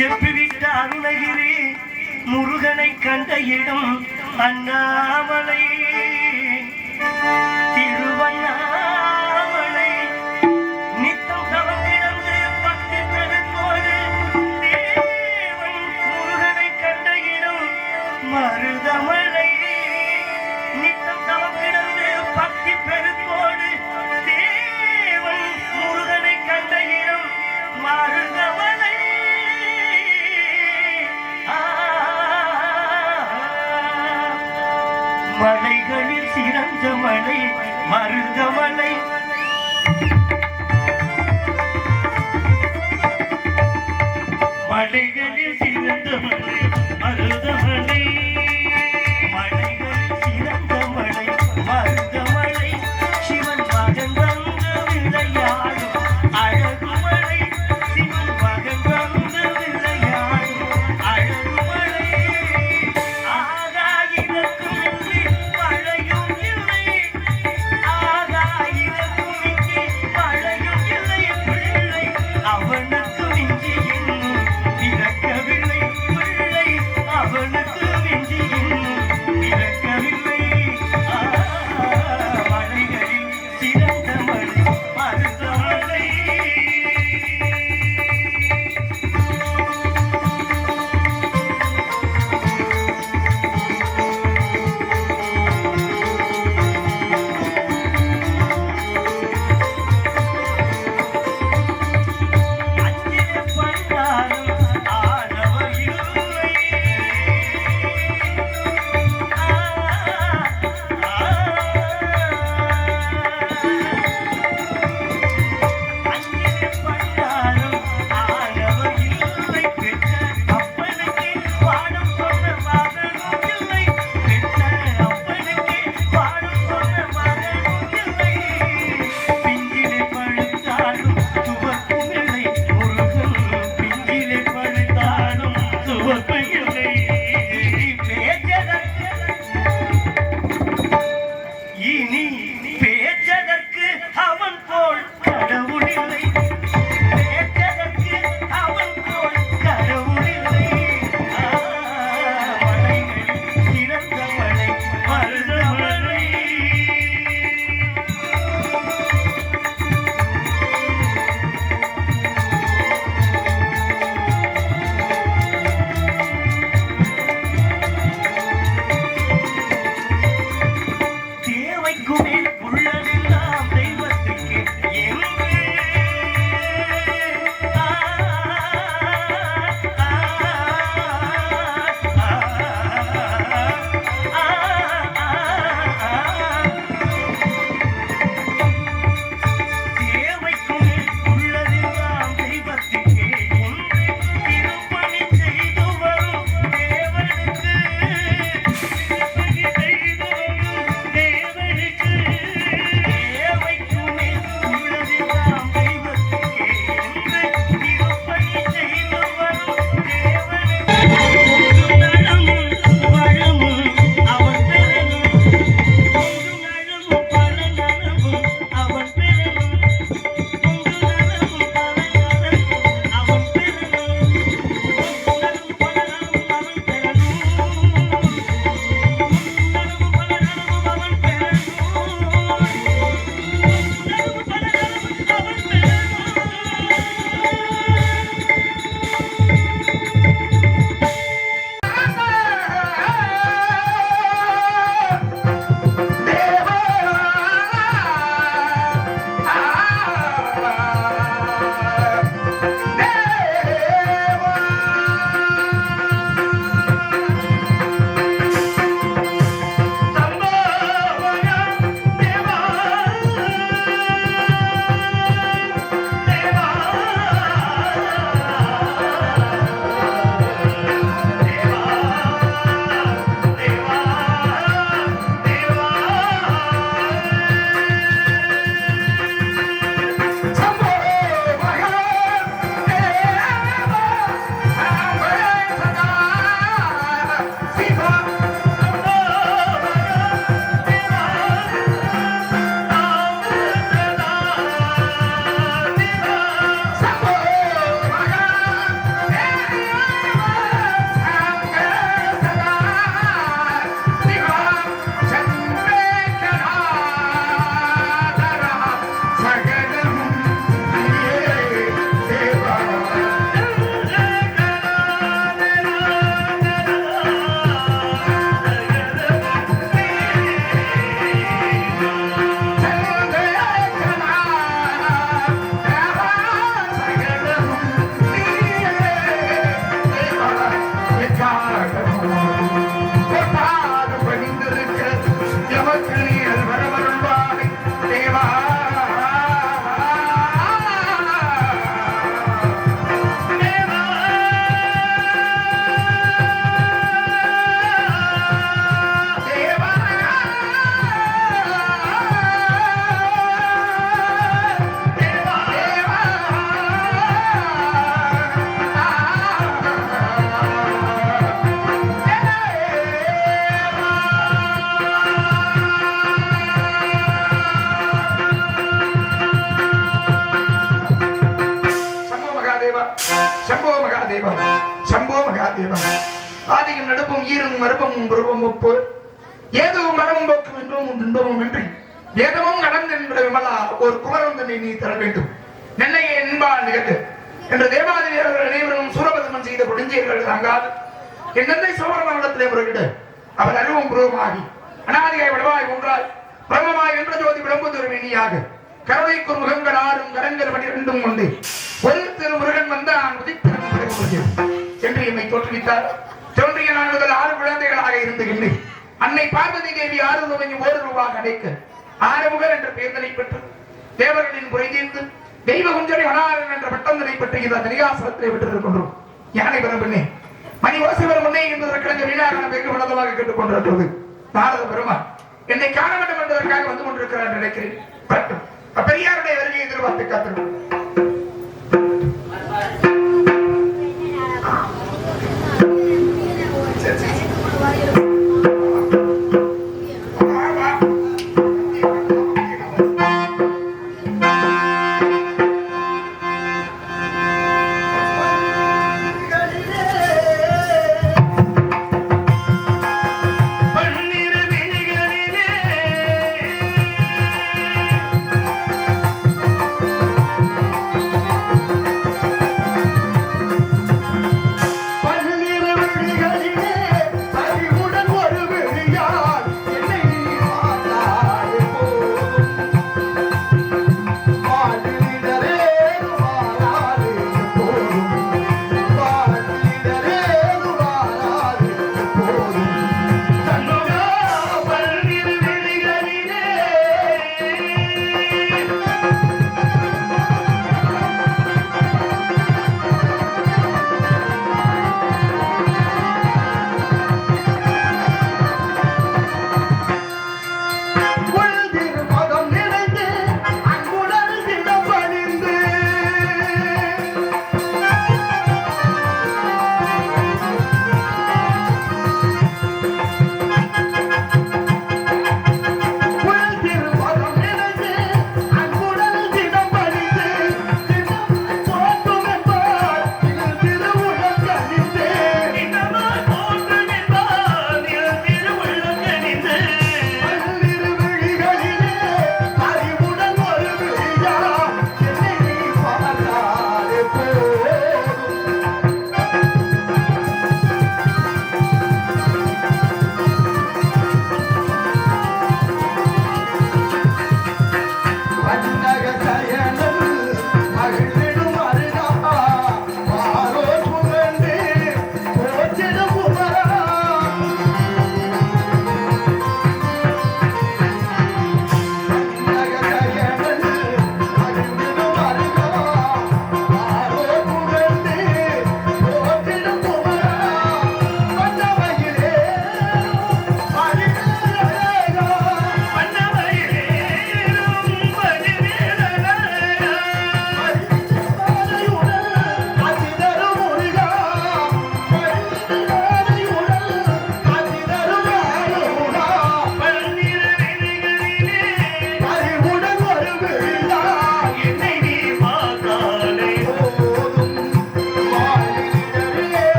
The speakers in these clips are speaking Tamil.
செப்பிவிட்ட அருணகிரி முருகனை கண்ட இடம் அண்ணாமலை திருவண்ணாமலை நித்தம் தவம் கிடந்து பக்தி பெருக்கோடு தேவன் முருகனை கண்ட இடம் மருதமலை நித்தம் தவம் கிடந்து பக்தி பெருக்கோடு தேவன் முருகனை கண்ட இடம் மருதமலை மலைகளில் சிறந்த மலை மருதமலை மலைகளில் சிறந்த மலை மருதமலை மலைகளில் சிறந்த மலை மருதமலை சிவன் மகன் வந்து விளையாடும் அழகுமலை சிவன் மகன் வந்து விளையாடும் அழகுமலை ஆகாயிரக்கும் மழையும் இல்லை ஆகாயிரக்கும் இங்கே மழையும் இல்லை பிள்ளை அவனுக்கு மிஞ்சி இன்னும் பிறக்கவில்லை பிள்ளை சம்போ மகாதேவா சம்போ மகாதேவா ஆதியும் நடுப்பும் ஈரும் மருப்பமும் புருவம் ஒப்பு ஏதோ மரமும் போக்கும் என்றும் துன்பமும் இன்றி வேதமும் கடந்து என்ற விமலா ஒரு குமரம் தன்னை நீ தர வேண்டும் நெல்லையை என்பால் நிகழ்த்து என்று தேவாதிரியர்கள் அனைவரும் சூரபதமன் செய்த கொடுஞ்சீர்கள் தாங்காது என் தந்தை சோழமண்டலத்திலே முறையிட்டு அவர் அறிவும் புருவமாகி அனாதியாய் வடவாய் ஒன்றாய் பிரமமாய் என்ற ஜோதி விளம்புதொரு வேணியாக கருணைக்கு முகங்கள் ஆறும் கரங்கள் 12 கொண்டு ஒரு திரு முருகன் வந்தான் உதித்திரம் என்று என்னை தோற்றுவித்தார். தோன்றிய நான் முதல் 6 குழந்தைகளாக இருந்துகின்றேன். அன்னை பார்வதி தேவி 6 ரூபாய் 1 ரூபாய் அடைக்க ஆறுமுகர் என்ற பெயர்தலை பெற்று தேவர்களின் குறை தீர்ந்து தெய்வ குஞ்சரை அனாரன் என்ற பட்டந்தனை பெற்று இந்த நிகாசனத்திலே விட்டிருக்கின்றோம். யானை வரும் பின்னே மணி ஓசை வரும் முன்னே என்பதற்கு வீணாக வெகு வினதமாக கேட்டுக் கொண்டிருக்கிறது. நாரத பெருமான் என்னை காண வேண்டும் என்பதற்காக வந்து கொண்டிருக்கிறார் நினைக்கிறேன். பெரியாருடைய வருகையை எதிர்பார்த்து காத்திருக்கிறோம்.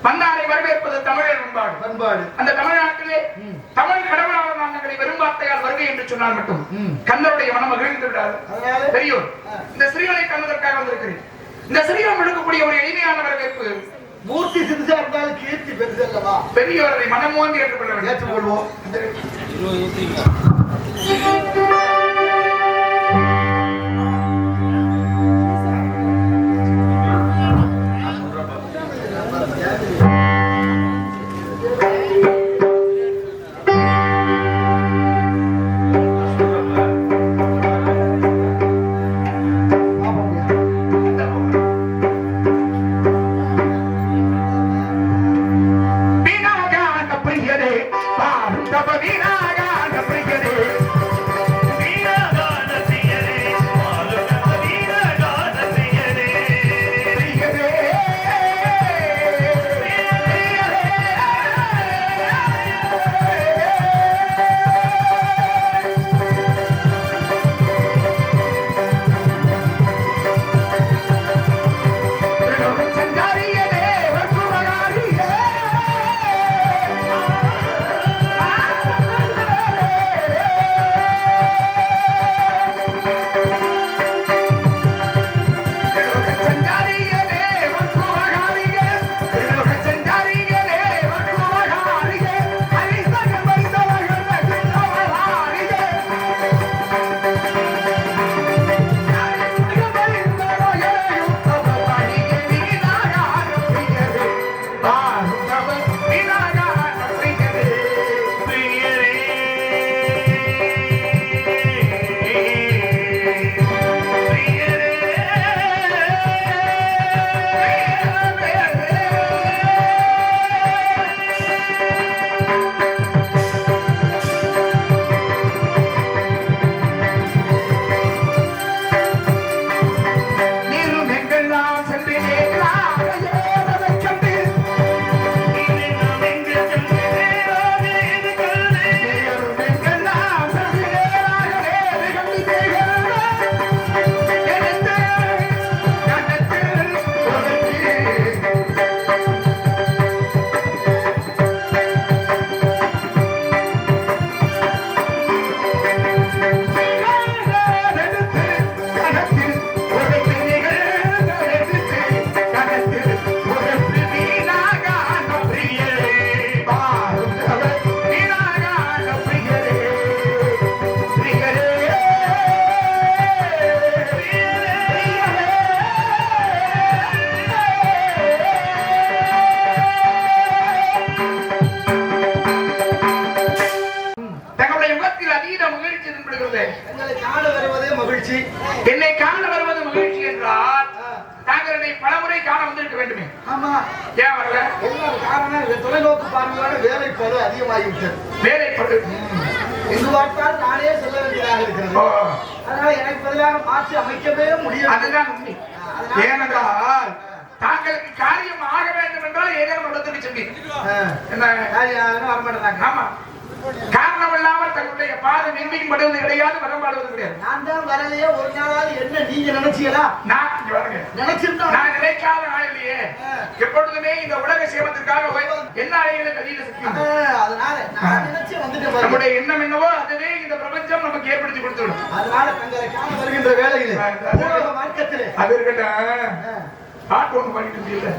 மன்னாரை வரவேற்பது தமிழர் பண்பாடு. அந்த தமிழ்நாட்டிலே தமிழ் கடவுளாளர் நாங்கள் வெறும் வார்த்தையால் வருகை என்று சொன்னால் மட்டும் கண்ணருடைய மனம் மகிழ்ந்து விடாது. பெரியோர் இந்த சிறியனை கண்ணதற்காக வந்திருக்கிறேன். இந்த சிறியன் எடுக்கக்கூடிய ஒரு எளிமையான வரவேற்பு மூர்த்தி சிறுசா இருந்தாலும் கீர்த்தி பெருசல்லவா. பெரியோரை மனம் மோந்தி ஏற்றுக்கொள்வோம். என்னை காண வருவது மகிழ்ச்சி என்றால் தாங்கள் என்னை பலமுறை காண வந்திருக்க வேண்டுமே. ஆமா, ஏன் வரல? எல்லாம் காரணம் இந்த தொலைநோக்கு பார்வையோட வேலைப்பளு அதிகமாகிவிட்டது. வேலைப்படு. எங்கு பார்த்தால் நானே செல்ல வேண்டியதாக இருக்கிறது. அதனால எனக்கு பதிலாக மாற்றி அமைக்கவே முடியும். அதுதான் உண்மை. ஏனென்றால் தாங்களுக்கு காரியம் ஆக வேண்டும் என்றால் ஏதேனும் நடந்துட்டு சொன்னீங்க. என்ன காரியம் வரமாட்டாங்க. ஆமா, காரணம் இல்லாமல் தங்களுடைய பாதம் எங்கேயும் படுவது கிடையாது, வரம் பாடுவது கிடையாது. நான் தான் வரலையே ஒரு நாளாவது என்ன நீங்க நினைச்சீங்களா? நான் இங்க வரங்க நினைச்சிருந்தா நான் நினைக்காத நாள் இல்லையே. எப்பொழுதுமே இந்த உலக சேவத்திற்காக என்ன அழைகளை கையில சிக்கும். அதனால நான் நினைச்சு வந்துட்டு நம்முடைய எண்ணம் என்னவோ அதுவே இந்த பிரபஞ்சம் நமக்கு ஏற்படுத்தி கொடுத்துடும். அதனால தங்களை காண வருகின்ற வேலையிலே பூலோக மார்க்கத்திலே அது இருக்கட்டும். பாட்டு ஒண்ணு பண்ணிட்டு இருந்தீங்க.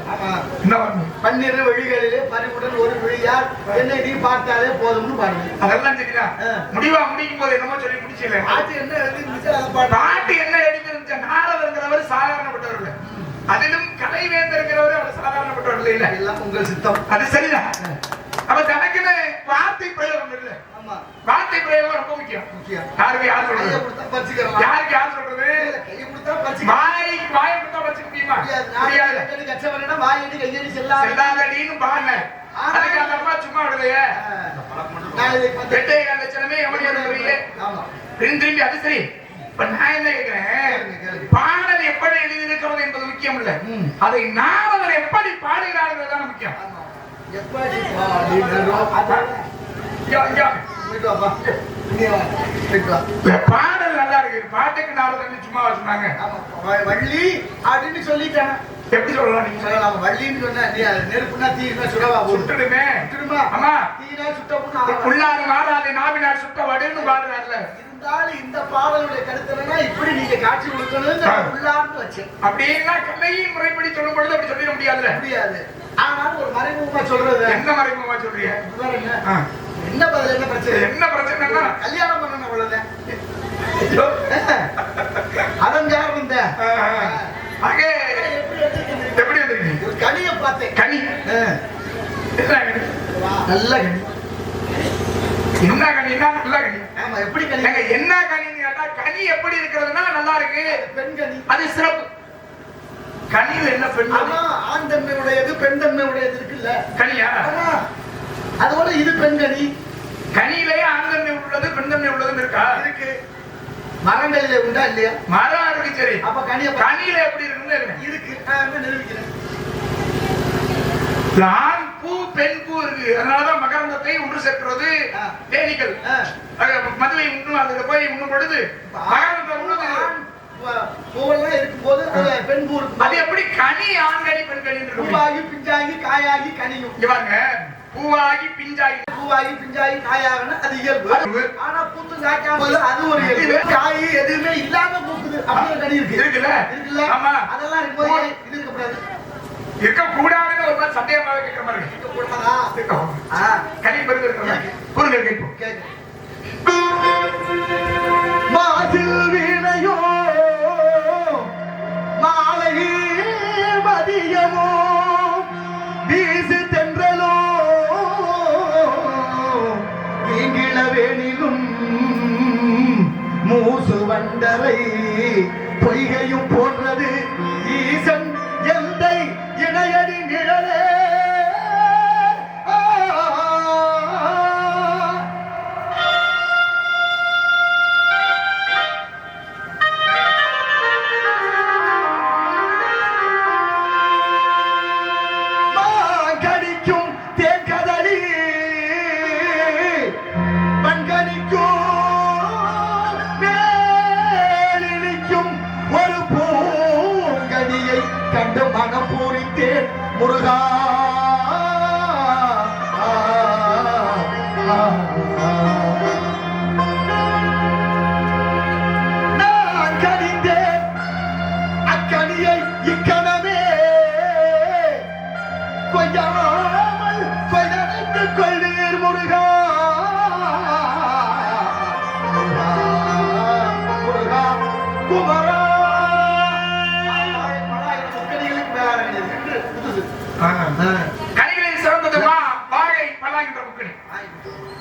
என்ன வரணும்? பன்னிரு வழிகளிலே பறிவுடன் ஒரு விழியார் என்னை நீ பார்த்தாலே போதும்னு பாருங்க. அதெல்லாம் சரிதான். முடிவா முடிக்கும் போது என்னமோ சொல்லி முடிச்சல. பாட்டு என்ன எழுதிருந்துச்சு அதை பாட்டு. பாட்டு என்ன எழுதிருந்துச்சு? நாரதங்கிறவர் சாதாரணப்பட்டவர் இல்ல, அதிலும் கலைவேந்தருங்கிறவர் அவர் சாதாரணப்பட்டவர் இல்ல. எல்லாம் உங்கள் சித்தம். அது சரிதான். அப்ப தனக்குன்னு வார்த்தை பிரயோகம் இல்ல. ஆமா, வார்த்தை பிரயோகம் ரொம்ப முக்கியம். யாருக்கு யார் கையை சொல்றது? கொடுத்தா பறிச்சுக்கலாம். யாருக்கு யார் சொல்றது? கையை கொடுத்தா பறிச்சுக்கலாம். வாயை கொடுத்தா வச்சுக்க முடியுமா? முடியாது. கச்சவரனா வாயடி கையடி செல்லாத செல்லாதடின்னு பாருங்க. அதுக்கு அந்த அம்மா சும்மா விடலையே. வெட்டைகால லட்சணமே எவனையும் இருக்கிறீங்க. ஆமா, திரும்பி அது சரி. இப்ப நான் என்ன கேட்கிறேன், பாடல் எப்படி எழுதியிருக்கிறது என்பது முக்கியம் இல்ல, அதை நாவலர் எப்படி பாடுகிறார்கள் தான் முக்கியம். எப்படி பாடுகிறோம் பாடல் நல்லா இருக்கு. பாட்டுக்கு நாவலர் சும்மா சொன்னாங்க. வள்ளி அப்படின்னு சொல்லிட்டாங்க. எப்படி சொல்லலாம்? நீங்க சொல்லலாம் வள்ளின்னு சொன்னா நெருப்புனா தீனா சுடவா சுட்டுடுமே. சுட்டுமா? ஆமா, தீனா சுட்டப்புன்னு உள்ளாது வாடாது நாவினார் சுட்ட வடுன்னு பாடுறாருல. இருந்தாலும் இந்த பாடலுடைய கருத்து என்னன்னா இப்படி நீங்க காட்சி கொடுக்கணும்னு உள்ளார்ந்து வச்சேன். அப்படின்னா கலையின் முறைப்படி சொல்லும் பொழுது அப்படி சொல்லிட முடியாதுல்ல. முடியாது. ஆனாலும் ஒரு மறைமுகமா சொல்றது. என்ன மறைமுகமா சொல்றீங்க? என்ன பதில்? என்ன பிரச்சனை? என்ன பிரச்சனைன்னா கல்யாணம் பண்ணணும் அவ்வளவுதான். அலங்காரம் இந்த எப்படி வந்திருக்கீங்க? ஒரு கனியை பார்த்தேன். கனி நல்ல கனி. என்ன கனின்னா நல்ல கனி. ஆமா, எப்படி கனி? என்ன கனின்னு கேட்டா கனி எப்படி இருக்கிறதுனா நல்லா இருக்கு. பெண் கனி. அது சிறப்பு. கனியில என்ன பெண்? ஆமா, ஆண் தன்மை உடையது பெண் தன்மை உடையது இருக்குல்ல. கனியா? ஆமா, அதோட இது பெண் கனி. கனியிலேயே ஆண் தன்மை உள்ளது பெண் தன்மை உள்ளதுன்னு இருக்கா? இருக்கு. மரங்களிலே உண்டா இல்லையா? மரம் இருக்கு. சரி, அப்ப கனியில எப்படி இருக்குன்னு இருக்கு. நான் நிரூபிக்கிறேன். ஆண் பூ பெண் பூ இருக்கு. அதனாலதான் மகரந்தத்தை ஒன்று சேர்க்கிறது தேனீக்கள். மதுவை உண்ணும், அதுல போய் உண்ணும் பொழுது மகரந்தத்தை உண்ணுது. பூவெல்லாம் இருக்கும்போது பெண் பூ இருக்கும். அது எப்படி கனி? ஆண் கனி பெண் கனி இருக்கு. பூவாகி பிஞ்சாகி காயாகி கனியும். இங்க பாருங்க, பூவாகி பிஞ்சாகி பூவாகி பிஞ்சாகி காயாகனா அது இயல்பு. ஆனா பூத்து காய்க்காம அது ஒரு இயல்பு. காய் எதுவுமே இல்லாம பூக்குது அப்படியே கனி இருக்கு. இருக்குல்ல? இருக்குல்ல? ஆமா, அதெல்லாம் இருக்கும்போது இது இருக்கக்கூடாது. இருக்க கூடாதுன்னு ஒரு மாதிரி சந்தேகமாக கேட்கிற மாதிரி இருக்கு. இருக்கக்கூடாதா? கனி பெருங்க இருக்கிற மாதிரி பொருங்க கேட்போம். மாசில் வீணையோ மாலை மதியமோ வீசு தென்றலோ நீங்கிளவேனிலும் மூசு வண்டரை பொய்கையும் போன்றது ஈசன் எந்தை இணையடி நிழலே. முருகா நான் கணிந்தேன் அக்கணியை இக்கணமே கொய்யாமல் கொய்தனைத்துக் கொள்வீர் முருகா. முருகா குமரா. கனிகளில் சிறந்ததுமா வாழை பல்லாங்கின்ற முக்கணி.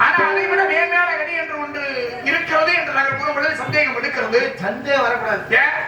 ஆனா அதை விட மேன்மையான கனி என்று ஒன்று இருக்கிறது என்று நாங்கள் கூறும்பொழுது சந்தேகம் எடுக்கிறது. சந்தேகம் வரக்கூடாது. ஏன்?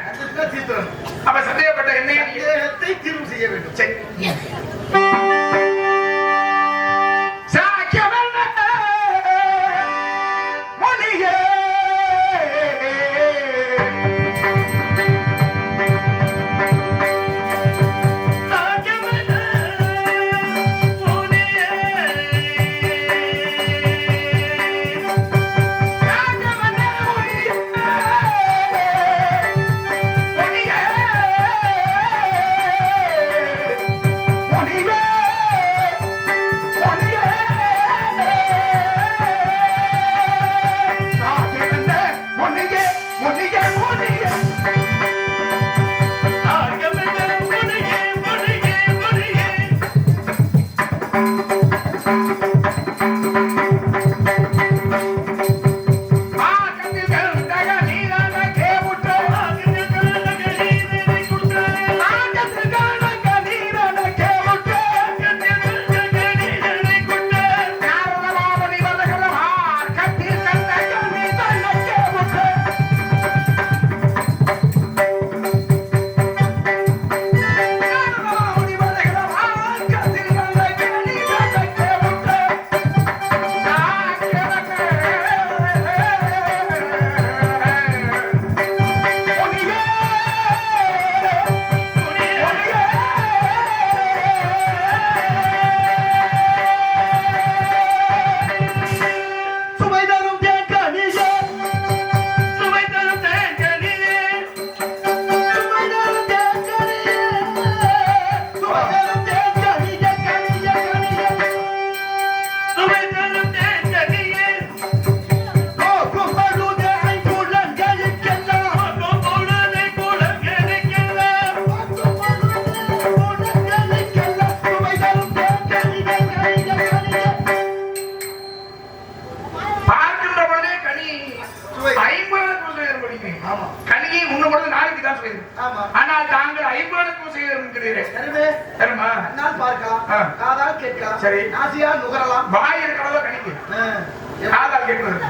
கனியை உண்ணு பொழுது நாளைக்கு தான் செய்யுது. ஆனால் தாங்கள் 50 செய்து இருக்கிறீர்கள். காதால் கேட்கலாம், சரி, நாசியால் நுகரலாம், வாய் இருக்கிறதோ கணிக்கு காதால் கேட்கிறது.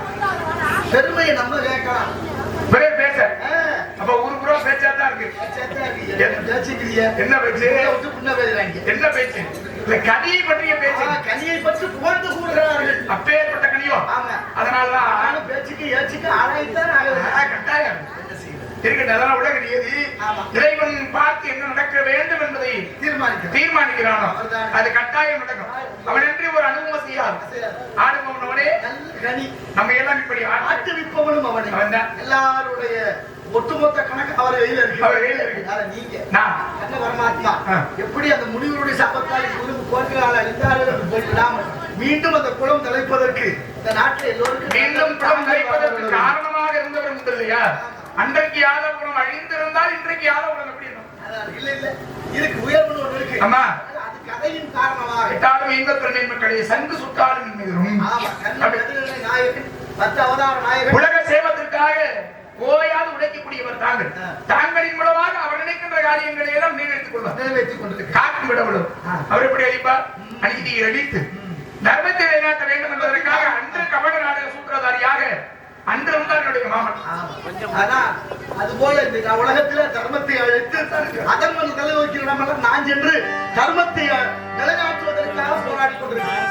பெருமையை நம்ம கேட்கலாம், பெரிய பேச அப்ப ஒரு புறா பேச்சாதான் இருக்கு. என்ன பேச்சு? என்ன பேச்சு? கனியை பற்றிய பேச்சு. கனியை பற்றி புகழ்ந்து கூறுகிறார்கள். அப்பேற்பட்ட கனியோ? அதனாலதான் பேச்சுக்கு ஏச்சுக்கு ஆராய்த்தான் கட்டாயம் இருக்கின்றன. உலக நியதி இறைவன் பார்த்து என்ன நடக்க வேண்டும் என்பதை தீர்மானிக்கிறானோ அது கட்டாயம் நடக்கும். அவனின்றி ஒரு அனுபவம் செய்யாது. ஆடுபவனவனே நம்ம எல்லாம் இப்படி ஆட்டுவிப்பவனும் அவனே. எல்லாருடைய ஒட்டுமொத்த கணக்கு அவர் கையில இருக்கு. அவர் கையில இருக்கு. நீங்க என்ன பரமாத்மா எப்படி அந்த முனிவருடைய சாபத்தால் கோட்டையால் அழிந்தார்கள் மீண்டும் அந்த குளம் தலைப்பதற்கு இந்த நாட்டில் எல்லோருக்கும் மீண்டும் குளம் தலைப்பதற்கு காரணமாக இருந்தவர் உண்டு இல்லையா? அன்றைக்கு யாதவபுரம் அழிந்திருந்தால் இன்றைக்கு யாதவபுரம் எப்படி இருக்கும்? இல்ல இல்ல இதுக்கு உயர்வு ஒன்று இருக்கு. ஆமா, அது கதையின் காரணமாக எட்டாலும் இன்பத்திறன் மக்களே சங்கு சுட்டாலும் மீதும் நாயகன் 10 அவதார நாயகன் உலக சேவத்திற்காக ஓயாது உழைக்கக்கூடியவர் தாங்கள். தாங்களின் மூலமாக அவர் நினைக்கின்ற காரியங்களை எல்லாம் நிறைவேற்றிக் கொள்வார். காக்கும் விடவிடும். அவர் எப்படி அழிப்பார்? அநீதியை அழித்து தர்மத்தை நிலைநாட்ட வேண்டும் என்பதற்காக அன்று கபட நாடக சூத்திரதாரியாக அன்று இருந்தார் என்னுடைய மாமன். அது போல இந்த உலகத்துல தர்மத்தை அழைத்து அதர்மம் தலை நோக்கி நம்ம நான் சென்று தர்மத்தை நிலைநாட்டுவதற்காக போராடி கொண்டிருக்கிறேன்.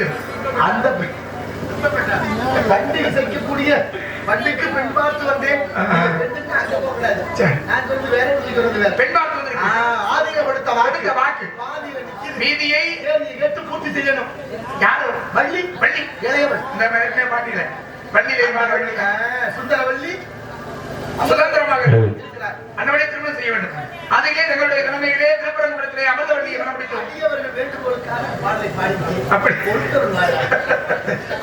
சொல்லு. அந்த பண்டு இசைக்கக்கூடிய பண்டுக்கு பெண் பார்த்து வந்தேன். பெண்ணுக்கு அங்க போகக்கூடாது. சரி. நான் சொல்றது வேற, நீ சொல்றது வேற. பெண் பார்த்து வந்திருக்கு. ஆதிகப்படுத்த அடுத்த வாக்கு பாதியில நிக்குது. வீதியை நீ கேட்டு பூர்த்தி செய்யணும். யாரு? வள்ளி வள்ளி. இளையவள். இந்த மாதிரி பாட்டியில வள்ளியிலே வள்ளி சுந்தரவள்ளி சுதந்திரமாக இருக்கிறார். அன்னவளை திருமணம் செய்ய வேண்டும். அதிலே தங்களுடைய கடமைகளே திருப்பரங்குன்றத்திலே அமர்ந்தவள்ளியை மனம் பிடித்தோம். அடியவர்கள் வேண்டுகோளுக்காக பாடலை பாடி அப்படி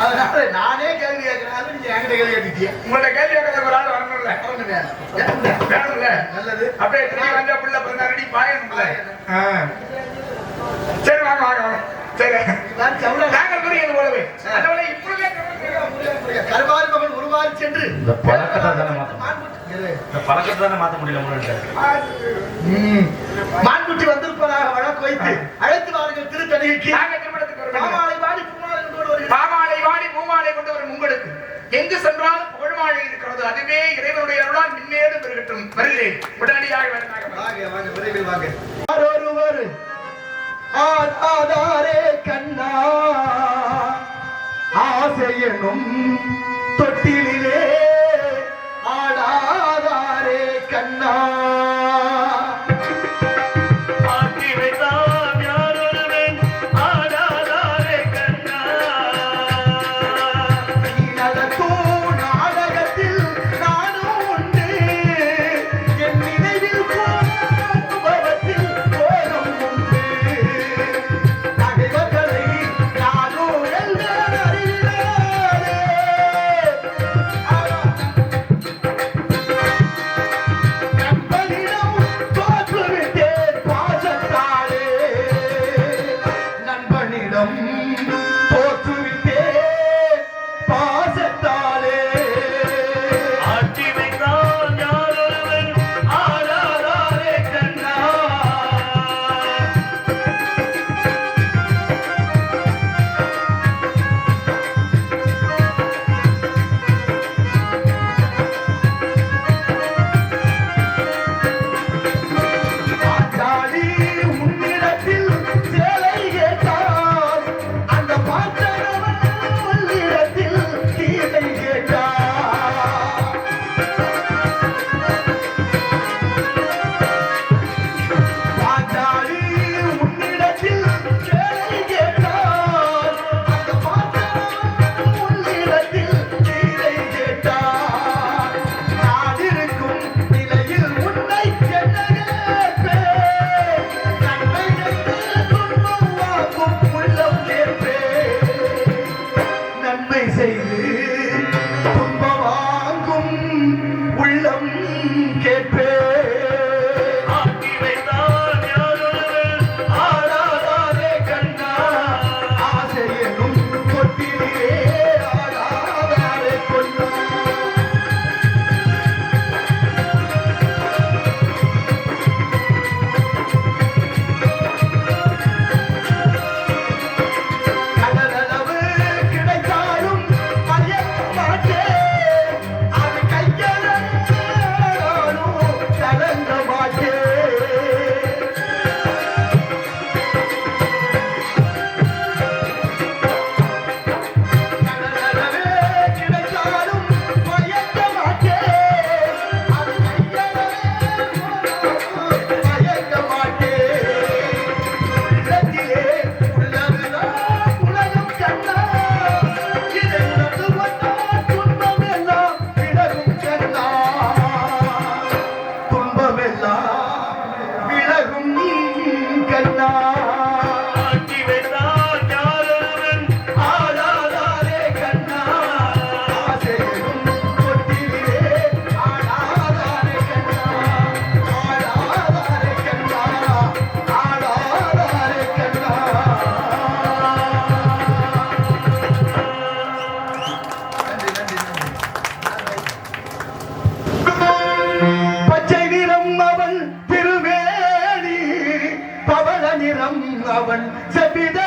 அதனால நானே கேள்வி கேட்கறாரு, நீங்க என்கிட்ட கேள்வி கேட்டுட்டீங்க. உங்களோட கேள்வி கேட்கற ஒரு ஆள் வரணும்ல, வேணும்ல. நல்லது. அப்படியே திரும்பி வந்தா புள்ள 16 அடி பாயணும்ல. சரி வாங்க வாங்க வாங்க. சரி நான் சவுள நாங்கள் கூறியது போலவே அன்னவளை இப்பொழுதே கருமாரி மகன் உருவாரி சென்று இந்த பழக்கத்தை தானே மாத்த முடியல மான்குட்டி வந்திருப்பதாக வழக்கு வைத்து அழைத்து வாருங்கள் திருத்தணிகைக்கு. நாங்கள் திருமணத்துக்கு வருகிறோம். பாமாலை வாடி பூமாலை கொண்டு வருகிறோம். பாமாலை வாடி பூமாலை கொண்டு வரும் உங்களுக்கு எங்கு சென்றாலும் புகழ்மாலை இருக்கிறது. அதுவே இறைவனுடைய அருளால் மின்னேறும் பெருகட்டும். வருகிறேன் உடனடியாக வருகிறார்கள். வாங்க வாங்க விரைவில் வாங்க. ஒருவர் ஆதாரே கண்ணா ஆசையனும் தொட்டிலே ஆடாதாரே கண்ணா. ஆட்டி வைத்தான் யாரொருவன் ஆடாதாரே கண்ணா. நீ நடத்தும் நாடகத்தில் நானும் உண்டு. என் நினைவில் கோபத்தில் கோலம் உண்டு. நகைகளை நானும் எந்த அறிவிலாரே. நண்பனிடம் தோற்றுவிட்டேன் பாசத்தாலே. நண்பனிடம் தோற்றுவிட்டேன் பாசத்தாலே. ஆட்டி வைத்தான் யாரொருவன் ஆடாதாரே கண்ணா. பாஞ்சாலி உன்னிடத்தில் சேலை கேட்டார். அந்த பாஞ்சரவன் உன்னிடத்தில் கீதை கேட்டார். பாஞ்சாலி உன்னிடத்தில் சேலை கேட்டார். அந்த பாஞ்சரவன் உன்னிடத்தில் கீதை கேட்டார். நான் இருக்கும் நிலையில் உன்னை என்ன கேட்பேன். நன்மை செய்து துன்பம் வாங்கும் உள்ளம் கேட்பேன். நன்மை செய்து துன்பம் வாங்கும் உள்ளம் கேட்பேன். ஆட்டி வைத்தான் யாரொருவன் ஆடாதாரே கண்ணா ஆசையனும் கொட்டிலே ஆடாதாரே கொண்ணா. கடலளவு கிடைத்தாலும் மயக்க மாட்டேன். அது கையளவு கலங்க மாட்டேன். கடலளவு கிடைத்தாலும் மயக்க மாட்டேன். அது கையளவு மயக்க மாட்டேன். உள்ளத்திலே உள்ளதுதான் உலகம் கண்ணா. இதை உணர்ந்து வந்தால் துன்பம் எல்லாம் விலகும் கண்ணா. துன்பம் எல்லாம் விலகும் கண்ணா. ஆட்டி வைத்தான் யாரொருவன் ஆடாதாரே கண்ணா ஆசையனும் கொட்டிலே ஆடாதாரே கண்ணா. ஆடாதாரே கண்ணா ஆடாதாரே கண்ணா. பச்சை நிறம் அவன் திருவேணி பவள நிறம் அவன் செவ்வித